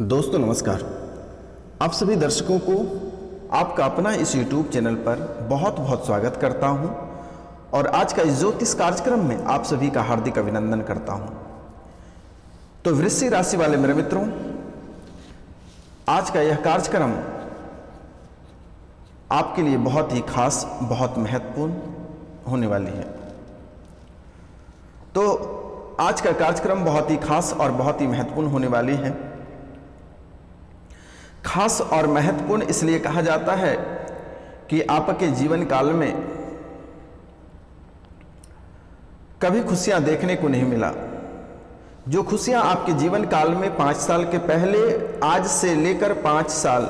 दोस्तों नमस्कार। आप सभी दर्शकों को आपका अपना इस YouTube चैनल पर बहुत बहुत स्वागत करता हूं और आज का इस ज्योतिष कार्यक्रम में आप सभी का हार्दिक अभिनंदन करता हूं। तो वृश्चिक राशि वाले मेरे मित्रों, आज का यह कार्यक्रम आपके लिए बहुत ही खास, बहुत महत्वपूर्ण होने वाली है। तो आज का कार्यक्रम बहुत ही खास और बहुत ही महत्वपूर्ण होने वाली है। खास और महत्वपूर्ण इसलिए कहा जाता है कि आपके जीवन काल में कभी खुशियां देखने को नहीं मिला। जो खुशियां आपके जीवन काल में 5 साल के पहले, आज से लेकर 5 साल,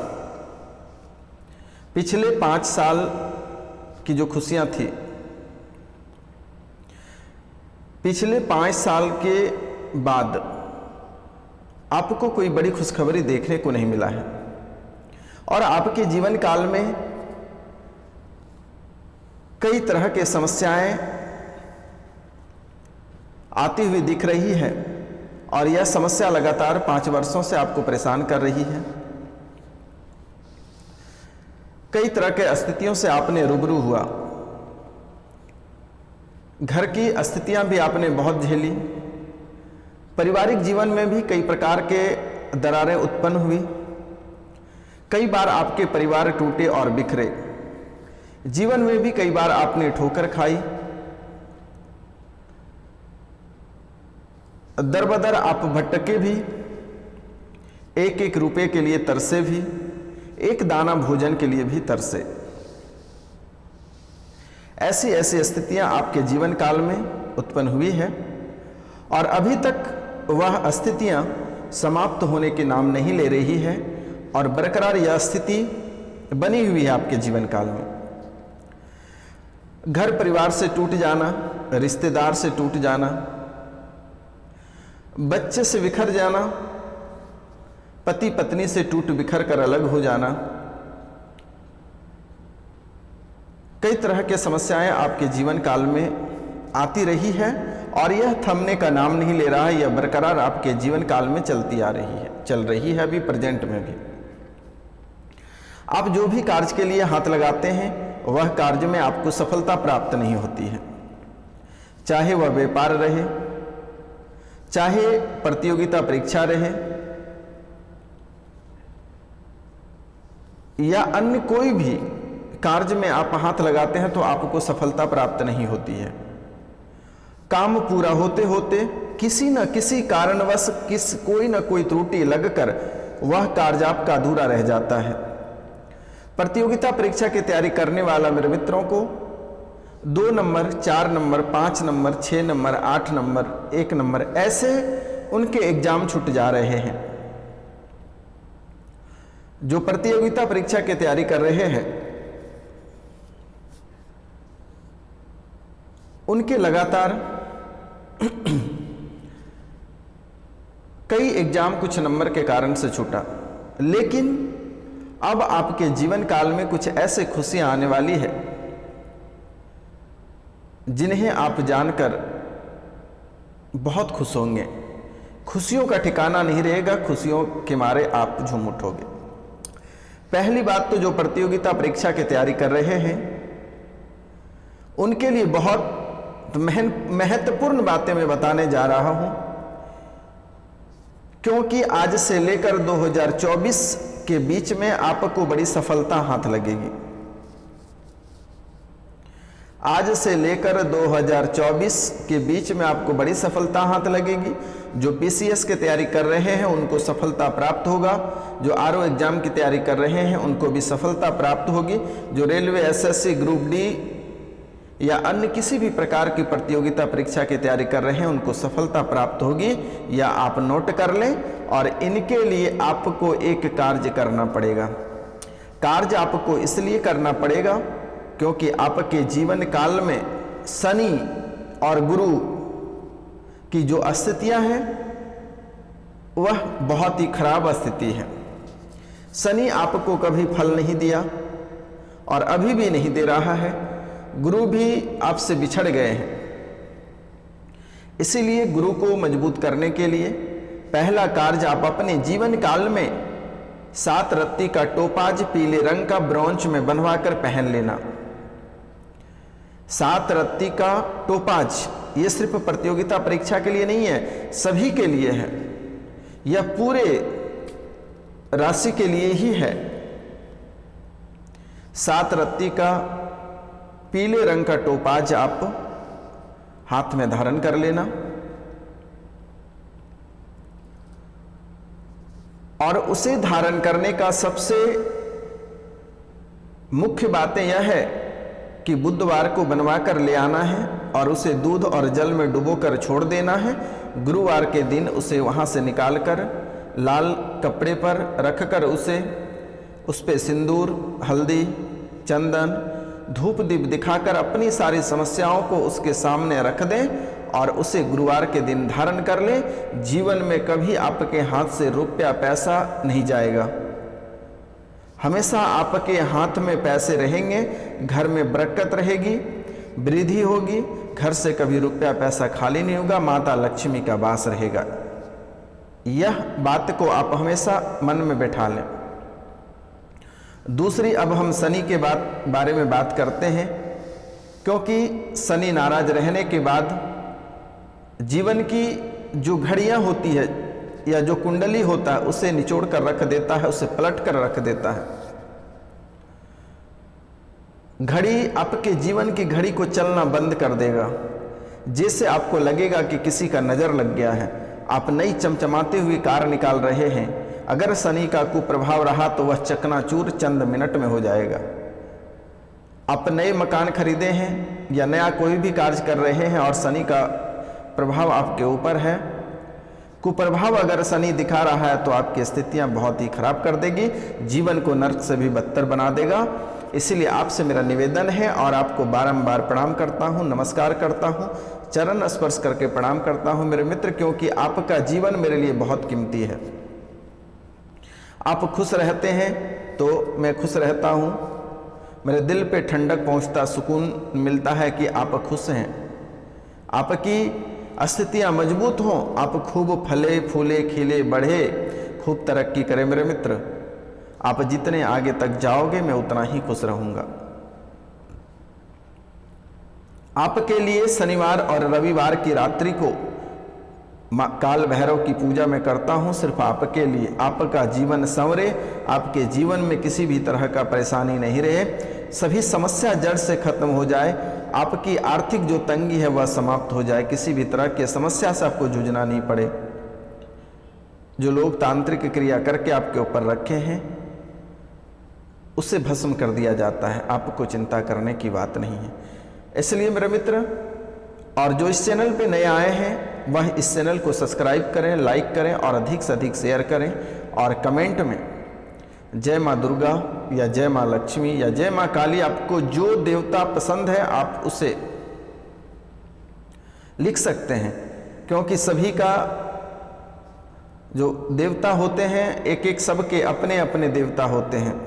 पिछले 5 साल की जो खुशियां थी, पिछले 5 साल के बाद आपको कोई बड़ी खुशखबरी देखने को नहीं मिला है और आपके जीवन काल में कई तरह के समस्याएं आती हुई दिख रही है और यह समस्या लगातार 5 वर्षों से आपको परेशान कर रही है। कई तरह के स्थितियों से आपने रूबरू हुआ। घर की स्थितियां भी आपने बहुत झेली। पारिवारिक जीवन में भी कई प्रकार के दरारें उत्पन्न हुई। कई बार आपके परिवार टूटे और बिखरे। जीवन में भी कई बार आपने ठोकर खाई। दर बदर आप भटके भी, एक एक रुपए के लिए तरसे भी, एक दाना भोजन के लिए भी तरसे। ऐसी ऐसी स्थितियां आपके जीवन काल में उत्पन्न हुई है और अभी तक वह स्थितियां समाप्त होने के नाम नहीं ले रही है और बरकरार यह स्थिति बनी हुई है आपके जीवन काल में। घर परिवार से टूट जाना, रिश्तेदार से टूट जाना, बच्चे से बिखर जाना, पति पत्नी से टूट बिखर कर अलग हो जाना, कई तरह के समस्याएं आपके जीवन काल में आती रही है और यह थमने का नाम नहीं ले रहा है। यह बरकरार आपके जीवन काल में चलती आ रही है, चल रही है अभी प्रेजेंट में भी। आप जो भी कार्य के लिए हाथ लगाते हैं वह कार्य में आपको सफलता प्राप्त नहीं होती है। चाहे वह व्यापार रहे, चाहे प्रतियोगिता परीक्षा रहे या अन्य कोई भी कार्य में आप हाथ लगाते हैं तो आपको सफलता प्राप्त नहीं होती है। काम पूरा होते होते किसी न किसी कारणवश कोई न कोई त्रुटि लगकर वह कार्य आपका अधूरा रह जाता है। प्रतियोगिता परीक्षा की तैयारी करने वाला मेरे मित्रों को 2 number, 4 number, 5 number, 6 number, 8 number, 1 number ऐसे उनके एग्जाम छूट जा रहे हैं। जो प्रतियोगिता परीक्षा की तैयारी कर रहे हैं उनके लगातार कई एग्जाम कुछ नंबर के कारण से छूटा, लेकिन अब आपके जीवन काल में कुछ ऐसे खुशियां आने वाली है जिन्हें आप जानकर बहुत खुश होंगे। खुशियों का ठिकाना नहीं रहेगा, खुशियों के मारे आप झूम उठोगे। पहली बात तो जो प्रतियोगिता परीक्षा की तैयारी कर रहे हैं उनके लिए बहुत महत्वपूर्ण बातें मैं बताने जा रहा हूं, क्योंकि आज से लेकर 2024 के बीच में आपको बड़ी सफलता हाथ लगेगी। आज से लेकर 2024 के बीच में आपको बड़ी सफलता हाथ लगेगी। जो पीसीएस की तैयारी कर रहे हैं उनको सफलता प्राप्त होगा। जो आरओ एग्जाम की तैयारी कर रहे हैं उनको भी सफलता प्राप्त होगी। जो रेलवे, एसएससी, ग्रुप डी या अन्य किसी भी प्रकार की प्रतियोगिता परीक्षा की तैयारी कर रहे हैं उनको सफलता प्राप्त होगी। या आप नोट कर लें और इनके लिए आपको एक कार्य करना पड़ेगा। कार्य आपको इसलिए करना पड़ेगा क्योंकि आपके जीवन काल में शनि और गुरु की जो स्थितियां हैं वह बहुत ही खराब स्थिति है। शनि आपको कभी फल नहीं दिया और अभी भी नहीं दे रहा है। गुरु भी आपसे बिछड़ गए हैं। इसीलिए गुरु को मजबूत करने के लिए पहला कार्य, आप अपने जीवन काल में 7 रत्ती का टोपाज पीले रंग का ब्रॉन्ज में बनवाकर पहन लेना। 7 रत्ती का टोपाज, ये सिर्फ प्रतियोगिता परीक्षा के लिए नहीं है, सभी के लिए है, यह पूरे राशि के लिए ही है। 7 रत्ती का पीले रंग का टोपाज आप हाथ में धारण कर लेना और उसे धारण करने का सबसे मुख्य बातें यह है कि बुधवार को बनवा कर ले आना है और उसे दूध और जल में डुबोकर छोड़ देना है। गुरुवार के दिन उसे वहां से निकालकर लाल कपड़े पर रखकर उस पे सिंदूर, हल्दी, चंदन, धूप दीप दिखाकर अपनी सारी समस्याओं को उसके सामने रख दें और उसे गुरुवार के दिन धारण कर लें। जीवन में कभी आपके हाथ से रुपया पैसा नहीं जाएगा, हमेशा आपके हाथ में पैसे रहेंगे, घर में बरकत रहेगी, वृद्धि होगी, घर से कभी रुपया पैसा खाली नहीं होगा, माता लक्ष्मी का वास रहेगा। यह बात को आप हमेशा मन में बैठा लें। दूसरी, अब हम शनि के बारे में बात करते हैं, क्योंकि शनि नाराज रहने के बाद जीवन की जो घड़ियां होती है या जो कुंडली होता है उसे निचोड़ कर रख देता है, उसे पलट कर रख देता है। घड़ी आपके जीवन की घड़ी को चलना बंद कर देगा, जैसे आपको लगेगा कि किसी का नजर लग गया है, आप नई चमचमाती हुई कार निकाल रहे हैं, अगर शनि का कुप्रभाव रहा तो वह चकनाचूर चंद मिनट में हो जाएगा। आप नए मकान खरीदे हैं या नया कोई भी कार्य कर रहे हैं और शनि का प्रभाव आपके ऊपर है, कुप्रभाव अगर शनि दिखा रहा है तो आपकी स्थितियां बहुत ही खराब कर देगी, जीवन को नर्क से भी बदतर बना देगा। इसीलिए आपसे मेरा निवेदन है और आपको बारंबार प्रणाम करता हूं, नमस्कार करता हूं, चरण स्पर्श करके प्रणाम करता हूं मेरे मित्र, क्योंकि आपका जीवन मेरे लिए बहुत कीमती है। आप खुश रहते हैं तो मैं खुश रहता हूं, मेरे दिल पे ठंडक पहुंचता, सुकून मिलता है कि आप खुश हैं, आपकी स्थितियां मजबूत हों, आप खूब फले फूले खिले बढ़े, खूब तरक्की करें मेरे मित्र। आप जितने आगे तक जाओगे मैं उतना ही खुश रहूंगा। आपके लिए शनिवार और रविवार की रात्रि को काल भैरव की पूजा मैं करता हूं, सिर्फ आपके लिए, आपका जीवन संवरे, आपके जीवन में किसी भी तरह का परेशानी नहीं रहे, सभी समस्या जड़ से खत्म हो जाए, आपकी आर्थिक जो तंगी है वह समाप्त हो जाए, किसी भी तरह की समस्या से आपको जूझना नहीं पड़े। जो लोग तांत्रिक क्रिया करके आपके ऊपर रखे हैं उसे भस्म कर दिया जाता है, आपको चिंता करने की बात नहीं है। इसलिए मेरे मित्र, और जो इस चैनल पे नए आए हैं वह इस चैनल को सब्सक्राइब करें, लाइक करें और अधिक से अधिक शेयर करें और कमेंट में जय माँ दुर्गा या जय माँ लक्ष्मी या जय माँ काली, आपको जो देवता पसंद है आप उसे लिख सकते हैं, क्योंकि सभी का जो देवता होते हैं एक एक सबके अपने अपने देवता होते हैं।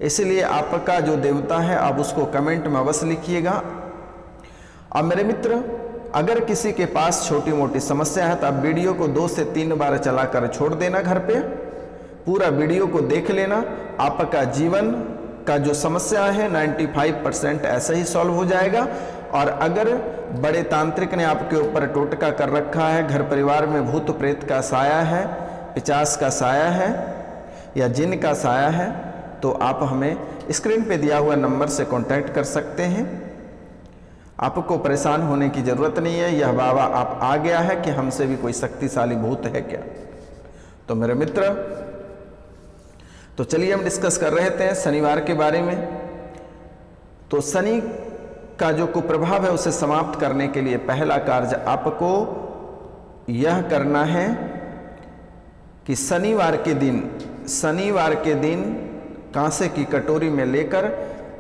इसलिए आपका जो देवता है आप उसको कमेंट में अवश्य लिखिएगा। अब मेरे मित्र, अगर किसी के पास छोटी मोटी समस्या है तो आप वीडियो को 2 से 3 बार चलाकर छोड़ देना, घर पे पूरा वीडियो को देख लेना, आपका जीवन का जो समस्या है 95% ऐसे ही सॉल्व हो जाएगा। और अगर बड़े तांत्रिक ने आपके ऊपर टोटका कर रखा है, घर परिवार में भूत प्रेत का साया है, पिशाच का साया है या जिन का साया है, तो आप हमें स्क्रीन पे दिया हुआ नंबर से कांटेक्ट कर सकते हैं। आपको परेशान होने की जरूरत नहीं है, यह बाबा आप आ गया है कि हमसे भी कोई शक्तिशाली भूत है क्या। तो मेरे मित्र, तो चलिए हम डिस्कस कर रहे थे शनिवार के बारे में। तो शनि का जो कुप्रभाव है उसे समाप्त करने के लिए पहला कार्य आपको यह करना है कि शनिवार के दिन कांसे की कटोरी में लेकर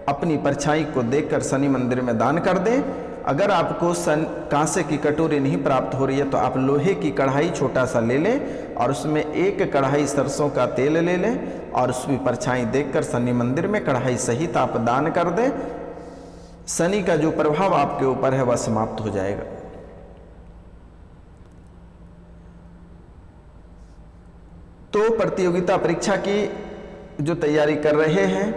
अपनी परछाई को देखकर शनि मंदिर में दान कर दें। अगर आपको कांसे की कटोरी नहीं प्राप्त हो रही है तो आप लोहे की कढ़ाई छोटा सा ले लें और उसमें 1 कढ़ाई सरसों का तेल ले लें और उसकी परछाई देखकर शनि मंदिर में कढ़ाई सहित आप दान कर दें। शनि का जो प्रभाव आपके ऊपर है वह समाप्त हो जाएगा। तो प्रतियोगिता परीक्षा की जो तैयारी कर रहे हैं,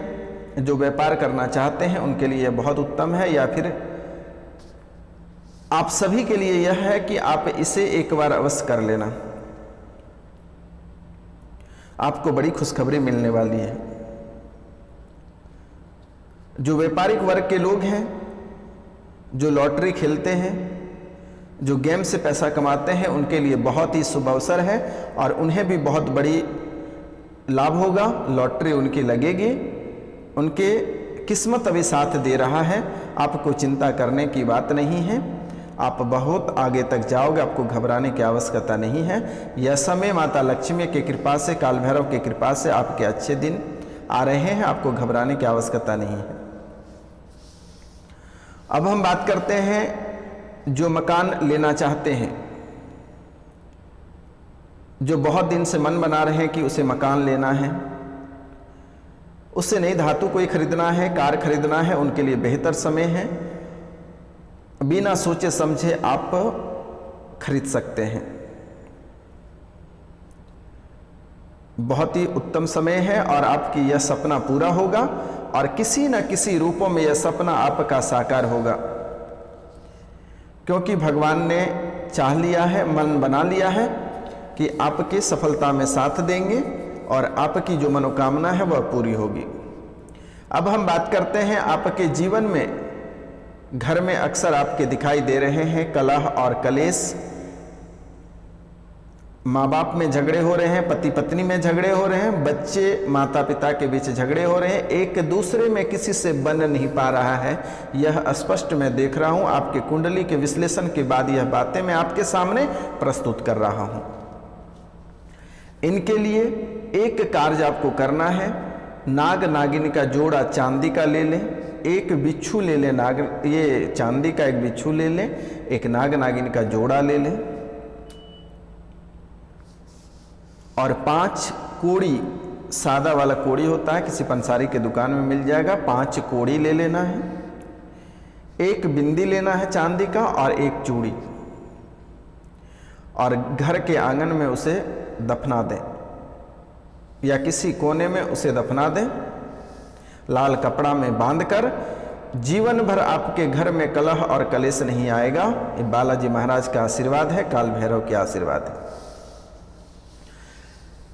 जो व्यापार करना चाहते हैं, उनके लिए बहुत उत्तम है, या फिर आप सभी के लिए यह है कि आप इसे एक बार अवश्य कर लेना। आपको बड़ी खुशखबरी मिलने वाली है। जो व्यापारिक वर्ग के लोग हैं, जो लॉटरी खेलते हैं, जो गेम से पैसा कमाते हैं, उनके लिए बहुत ही शुभ अवसर है और उन्हें भी बहुत बड़ी लाभ होगा। लॉटरी उनकी लगेगी, उनके किस्मत अभी साथ दे रहा है। आपको चिंता करने की बात नहीं है, आप बहुत आगे तक जाओगे, आपको घबराने की आवश्यकता नहीं है। यह समय माता लक्ष्मी की कृपा से, काल भैरव की कृपा से आपके अच्छे दिन आ रहे हैं, आपको घबराने की आवश्यकता नहीं है। अब हम बात करते हैं जो मकान लेना चाहते हैं, जो बहुत दिन से मन बना रहे हैं कि उसे मकान लेना है, उससे नई धातु कोई खरीदना है, कार खरीदना है, उनके लिए बेहतर समय है। बिना सोचे समझे आप खरीद सकते हैं। बहुत ही उत्तम समय है और आपकी यह सपना पूरा होगा और किसी न किसी रूपों में यह सपना आपका साकार होगा, क्योंकि भगवान ने चाह लिया है, मन बना लिया है कि आपकी सफलता में साथ देंगे और आपकी जो मनोकामना है वह पूरी होगी। अब हम बात करते हैं आपके जीवन में, घर में अक्सर आपके दिखाई दे रहे हैं कलह और कलेश। माँ बाप में झगड़े हो रहे हैं, पति पत्नी में झगड़े हो रहे हैं, बच्चे माता पिता के बीच झगड़े हो रहे हैं, एक दूसरे में किसी से बन नहीं पा रहा है। यह स्पष्ट मैं देख रहा हूँ। आपके कुंडली के विश्लेषण के बाद यह बातें मैं आपके सामने प्रस्तुत कर रहा हूँ। इनके लिए एक कार्य आपको करना है। नाग नागिन का जोड़ा चांदी का ले लें, एक बिच्छू ले लें, ये चांदी का एक बिच्छू ले लें, एक नाग नागिन का जोड़ा ले लें और 5 कोड़ी, सादा वाला कोड़ी होता है, किसी पंसारी के दुकान में मिल जाएगा, 5 कोड़ी ले लेना है। एक बिंदी लेना है चांदी का और एक चूड़ी, और घर के आंगन में उसे दफना दें या किसी कोने में उसे दफना दें। लाल कपड़ा में बांधकर जीवन भर आपके घर में कलह और कलेश नहीं आएगा। ये बालाजी महाराज का आशीर्वाद है, काल भैरव के आशीर्वाद है।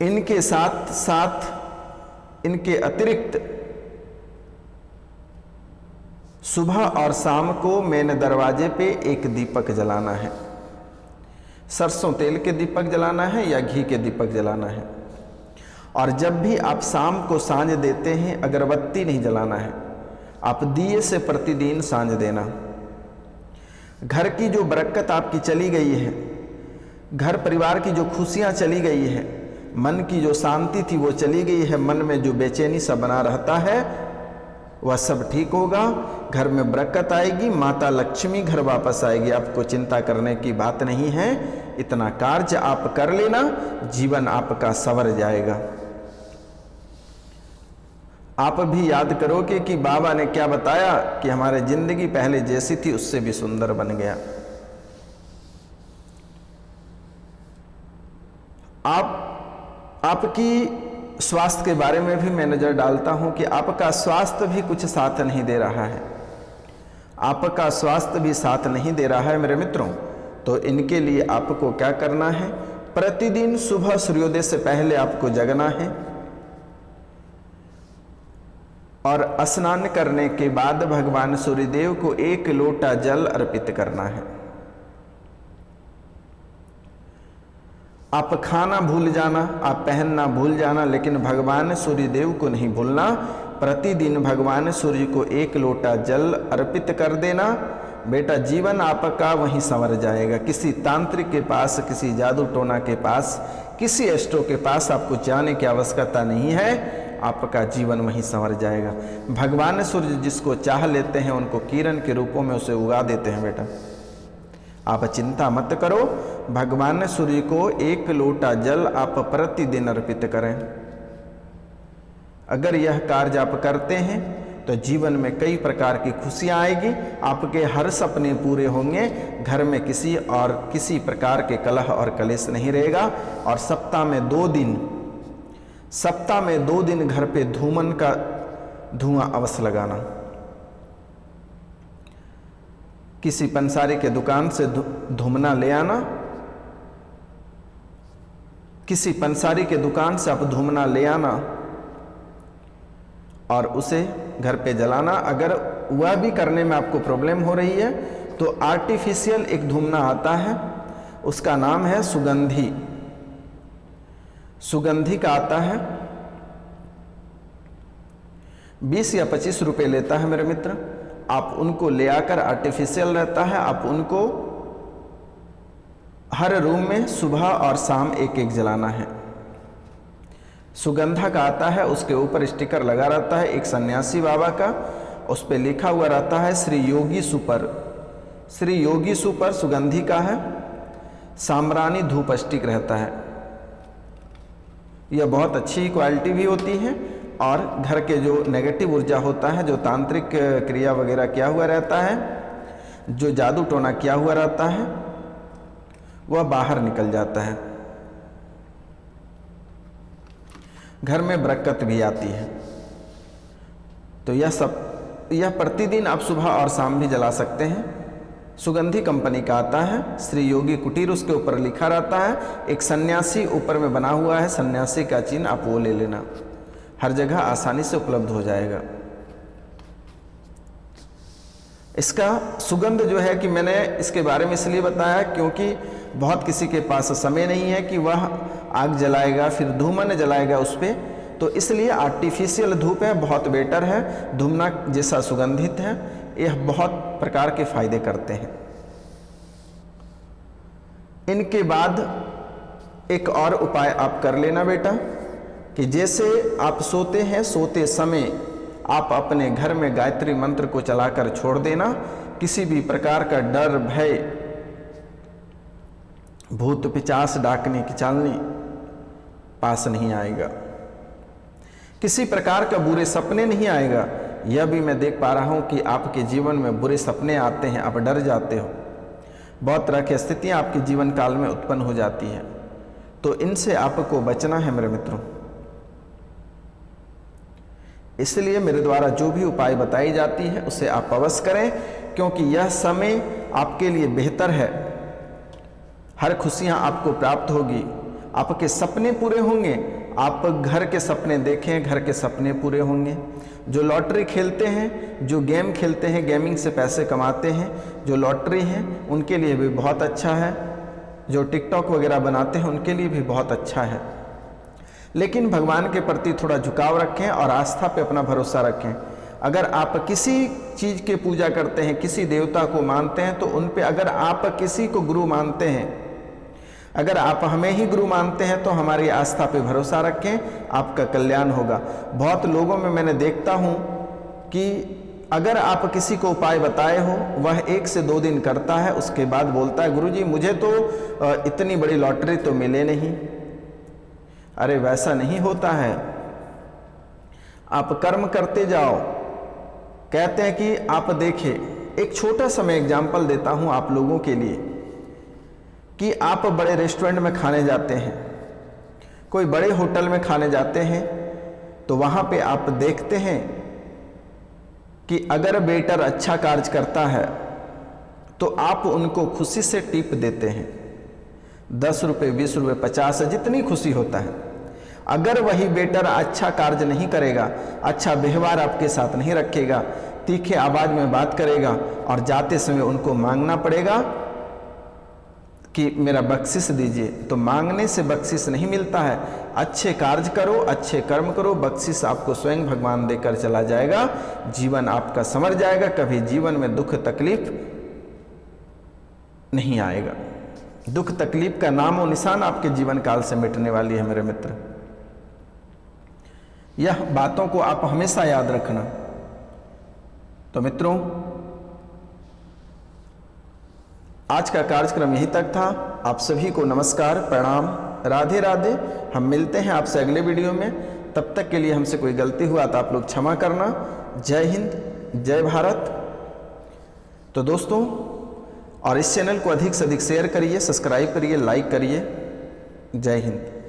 इनके साथ साथ इनके अतिरिक्त सुबह और शाम को मेन दरवाजे पे एक दीपक जलाना है। सरसों तेल के दीपक जलाना है या घी के दीपक जलाना है। और जब भी आप शाम को सांझ देते हैं, अगरबत्ती नहीं जलाना है, आप दिए से प्रतिदिन सांझ देना। घर की जो बरकत आपकी चली गई है, घर परिवार की जो खुशियां चली गई है, मन की जो शांति थी वो चली गई है, मन में जो बेचैनी सा बना रहता है वह सब ठीक होगा। घर में बरकत आएगी, माता लक्ष्मी घर वापस आएगी। आपको चिंता करने की बात नहीं है। इतना कार्य आप कर लेना, जीवन आपका संवर जाएगा। आप भी याद करोगे कि बाबा ने क्या बताया कि हमारे जिंदगी पहले जैसी थी उससे भी सुंदर बन गया। आपकी स्वास्थ्य के बारे में भी मैं नजर डालता हूं कि आपका स्वास्थ्य भी कुछ साथ नहीं दे रहा है। आपका स्वास्थ्य भी साथ नहीं दे रहा है मेरे मित्रों। तो इनके लिए आपको क्या करना है? प्रतिदिन सुबह सूर्योदय से पहले आपको जगना है और स्नान करने के बाद भगवान सूर्यदेव को 1 लोटा जल अर्पित करना है। आप खाना भूल जाना, आप पहनना भूल जाना, लेकिन भगवान सूर्यदेव को नहीं भूलना। प्रतिदिन भगवान सूर्य को 1 लोटा जल अर्पित कर देना। बेटा जीवन आपका वहीं संवर जाएगा। किसी तांत्रिक के पास, किसी जादू टोना के पास, किसी एस्ट्रो के पास आपको जाने की आवश्यकता नहीं है। आपका जीवन वहीं संवर जाएगा। भगवान सूर्य जिसको चाह लेते हैं उनको किरण के रूपों में उसे उगा देते हैं। बेटा आप चिंता मत करो। भगवान सूर्य को 1 लोटा जल आप प्रतिदिन अर्पित करें। अगर यह कार्य आप करते हैं तो जीवन में कई प्रकार की खुशियां आएगी। आपके हर सपने पूरे होंगे। घर में किसी प्रकार के कलह और कलेश नहीं रहेगा। और सप्ताह में 2 दिन सप्ताह में 2 दिन घर पे धूमन का धुआं अवश्य लगाना। किसी पंसारी के दुकान से धूमना ले आना, किसी पंसारी के दुकान से आप धूमना ले आना और उसे घर पे जलाना। अगर वह भी करने में आपको प्रॉब्लम हो रही है तो आर्टिफिशियल एक धूमना आता है, उसका नाम है सुगंधी। सुगंधी का आता है 20 या 25 रुपए लेता है मेरे मित्र। आप उनको ले आकर, आर्टिफिशियल रहता है, आप उनको हर रूम में सुबह और शाम एक एक जलाना है। सुगंधा का आता है, उसके ऊपर स्टिकर लगा रहता है एक सन्यासी बाबा का, उस पर लिखा हुआ रहता है श्री योगी सुपर। श्री योगी सुपर सुगंधी का है, साम्रानी धूप स्टिक रहता है। यह बहुत अच्छी क्वालिटी भी होती है और घर के जो नेगेटिव ऊर्जा होता है, जो तांत्रिक क्रिया वगैरह किया हुआ रहता है, जो जादू टोना किया हुआ रहता है, वह बाहर निकल जाता है। घर में बरकत भी आती है। तो यह प्रतिदिन आप सुबह और शाम भी जला सकते हैं। सुगंधी कंपनी का आता है, श्री योगी कुटीर उसके ऊपर लिखा रहता है, एक सन्यासी ऊपर में बना हुआ है, सन्यासी का चिन्ह, आप वो ले लेना, हर जगह आसानी से उपलब्ध हो जाएगा। इसका सुगंध जो है कि मैंने इसके बारे में इसलिए बताया क्योंकि बहुत किसी के पास समय नहीं है कि वह आग जलाएगा फिर धूमन जलाएगा उस पर, तो इसलिए आर्टिफिशियल धूप है, बहुत बेटर है। धूमना जैसा सुगंधित है, यह बहुत प्रकार के फायदे करते हैं। इनके बाद एक और उपाय आप कर लेना बेटा कि जैसे आप सोते हैं, सोते समय आप अपने घर में गायत्री मंत्र को चलाकर छोड़ देना। किसी भी प्रकार का डर, भय, भूत पिचास, डाकने की चालनी पास नहीं आएगा। किसी प्रकार का बुरे सपने नहीं आएगा। यह भी मैं देख पा रहा हूं कि आपके जीवन में बुरे सपने आते हैं, आप डर जाते हो, बहुत तरह की स्थितियां आपके जीवन काल में उत्पन्न हो जाती हैं, तो इनसे आपको बचना है मेरे मित्रों। इसलिए मेरे द्वारा जो भी उपाय बताई जाती है उसे आप अवश्य करें, क्योंकि यह समय आपके लिए बेहतर है। हर खुशियां आपको प्राप्त होगी, आपके सपने पूरे होंगे। आप घर के सपने देखें, घर के सपने पूरे होंगे। जो लॉटरी खेलते हैं, जो गेम खेलते हैं, गेमिंग से पैसे कमाते हैं, जो लॉटरी है उनके लिए भी बहुत अच्छा है। जो टिकटॉक वगैरह बनाते हैं उनके लिए भी बहुत अच्छा है। लेकिन भगवान के प्रति थोड़ा झुकाव रखें और आस्था पे अपना भरोसा रखें। अगर आप किसी चीज़ की पूजा करते हैं, किसी देवता को मानते हैं, तो उन पे, अगर आप किसी को गुरु मानते हैं, अगर आप हमें ही गुरु मानते हैं, तो हमारी आस्था पे भरोसा रखें, आपका कल्याण होगा। बहुत लोगों में मैंने देखता हूँ कि अगर आप किसी को उपाय बताए हो, वह 1 से 2 दिन करता है, उसके बाद बोलता है गुरुजी मुझे तो इतनी बड़ी लॉटरी तो मिले नहीं। अरे वैसा नहीं होता है। आप कर्म करते जाओ। कहते हैं कि आप देखें, एक छोटा सा मैं एग्जाम्पल देता हूं आप लोगों के लिए कि आप बड़े रेस्टोरेंट में खाने जाते हैं, कोई बड़े होटल में खाने जाते हैं, तो वहां पे आप देखते हैं कि अगर वेटर अच्छा कार्य करता है तो आप उनको खुशी से टिप देते हैं, 10 रुपये, 20 रुपये, 50, जितनी खुशी होता है। अगर वही वेटर अच्छा कार्य नहीं करेगा, अच्छा व्यवहार आपके साथ नहीं रखेगा, तीखे आवाज में बात करेगा और जाते समय उनको मांगना पड़ेगा कि मेरा बख्शिश दीजिए, तो मांगने से बख्शिश नहीं मिलता है। अच्छे कार्य करो, अच्छे कर्म करो, बख्शिश आपको स्वयं भगवान देकर चला जाएगा, जीवन आपका संवर जाएगा, कभी जीवन में दुख तकलीफ नहीं आएगा। दुख तकलीफ का नामो निशान आपके जीवन काल से मिटने वाली है मेरे मित्र। यह बातों को आप हमेशा याद रखना। तो मित्रों, आज का कार्यक्रम यहीं तक था। आप सभी को नमस्कार, प्रणाम, राधे राधे। हम मिलते हैं आपसे अगले वीडियो में। तब तक के लिए हमसे कोई गलती हुआ तो आप लोग क्षमा करना। जय हिंद, जय भारत। तो दोस्तों, और इस चैनल को अधिक से अधिक शेयर करिए, सब्सक्राइब करिए, लाइक करिए। जय हिंद।